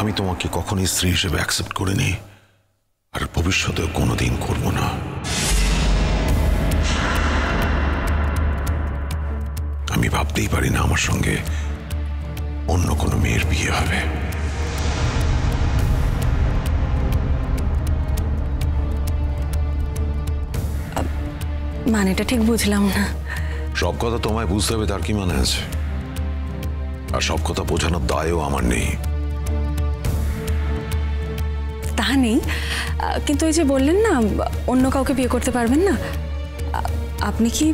আমি তোমাকে কখনোই স্ত্রী হিসেবে অ্যাকসেপ্ট করিনি, আর ভবিষ্যতেও কোনোদিন করব না। আমি ভাবতেই পারি না আমার সঙ্গে অন্য কোনো মেয়ের বিয়ে হবে। মানেটা ঠিক বুঝলাম না। সব কথা তোমায় বুঝতে হবে তার কি মানে আছে? আর সব কথা বোঝানোর দায়ও আমার নেই। তা নেই, কিন্তু এই যে বললেন না অন্য কাউকে বিয়ে করতে পারবেন না, আপনি কি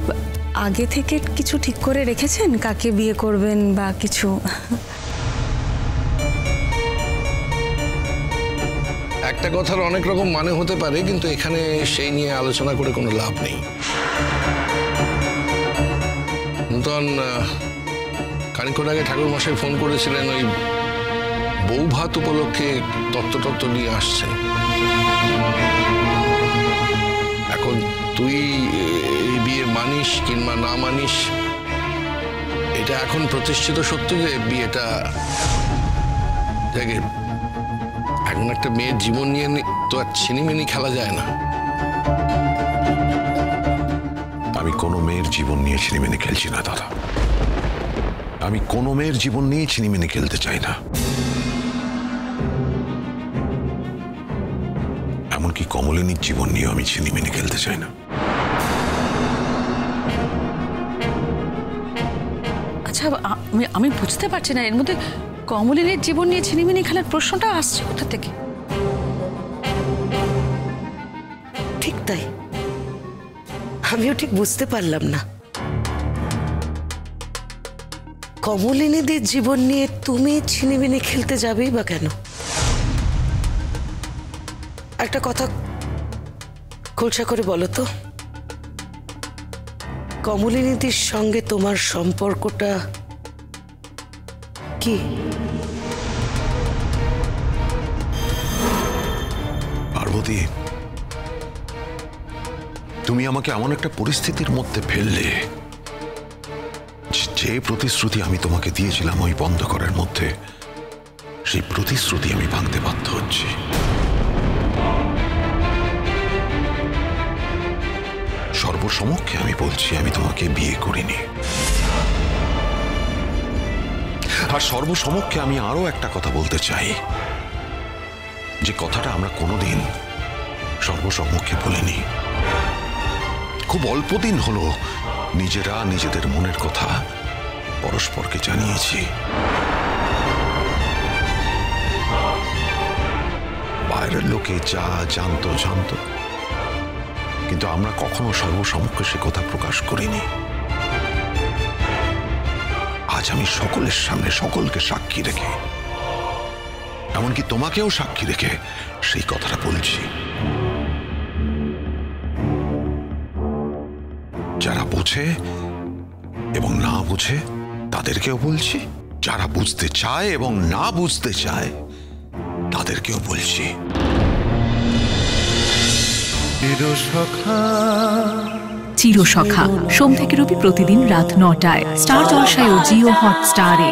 আগে থেকে কিছু ঠিক করে রেখেছেন কাকে বিয়ে করবেন বা কিছু? একটা কথার অনেক রকম মানে হতে পারে, কিন্তু এখানে সেই নিয়ে আলোচনা করে কোনো লাভ নেই। নূতন খানিকক্ষণ আগে ঠাকুর মশাই ফোন করেছিলেন, ওই বউ ভাত উপলক্ষে তত্ত্ব নিয়ে আসছেন। এখন তুই এই বিয়ে মানিস কিংবা না মানিস, এটা এখন প্রতিষ্ঠিত সত্য যে বিয়েটা দেখে এখন একটা মেয়ের জীবন নিয়ে তো আর ছিনিমিনি খেলা যায় না। আমি কোনো মেয়ের জীবন নিয়ে ছিনিমিনি খেলছি না দাদা। আমি কোনো মেয়ের জীবন নিয়ে ছিনিমিনি খেলতে চাই না। এমনকি কমলিনীর জীবন নিয়েও আমি ছিনিমিনি খেলতে চাই না। আচ্ছা, আমি বুঝতে পারছি না এর মধ্যে কমলিনীর জীবন নিয়ে ছিনিমিনি খেলার প্রশ্নটা আসছে কোথা থেকে? ঠিক তাই, আমিও ঠিক বুঝতে পারলাম না। কমলিনীদের জীবন নিয়ে তুমি ছিনিমিনি খেলতে যাবেই বা কেন? একটা কথা খোলসা করে বলো তো, কমলিনীদের সঙ্গে তোমার সম্পর্কটা কি? পার্বতী, তুমি আমাকে এমন একটা পরিস্থিতির মধ্যে ফেললে যে প্রতিশ্রুতি আমি তোমাকে দিয়েছিলাম ওই বন্ধ করার মধ্যে, সেই প্রতিশ্রুতি আমি ভাঙতে বাধ্য হচ্ছি। সর্বসমক্ষে আমি বলছি আমি তোমাকে বিয়ে করিনি। আর সর্বসমক্ষে আমি আরো একটা কথা বলতে চাই, যে কথাটা আমরা কোনোদিন সর্বসমক্ষে বলিনি। খুব অল্প দিন হলো নিজেরা নিজেদের মনের কথা পরস্পরকে জানিয়েছি। বাইরের লোকে যা জানতো, কিন্তু আমরা কখনো সর্বসমক্ষে সে কথা প্রকাশ করিনি। আজ আমি সকলের সামনে সকলকে সাক্ষী রেখে, এমনকি তোমাকেও সাক্ষী রেখে সেই কথাটা বলছি। যারা বোঝে এবং না বোঝে তাদেরকেও বলছি, যারা বুঝতে চায় এবং না বুঝতে চায় তাদেরকেও বলছি। চিরসখা সোম থেকে রবি প্রতিদিন রাত ৯টায় স্টার জলসায় ও জিও হটস্টারে।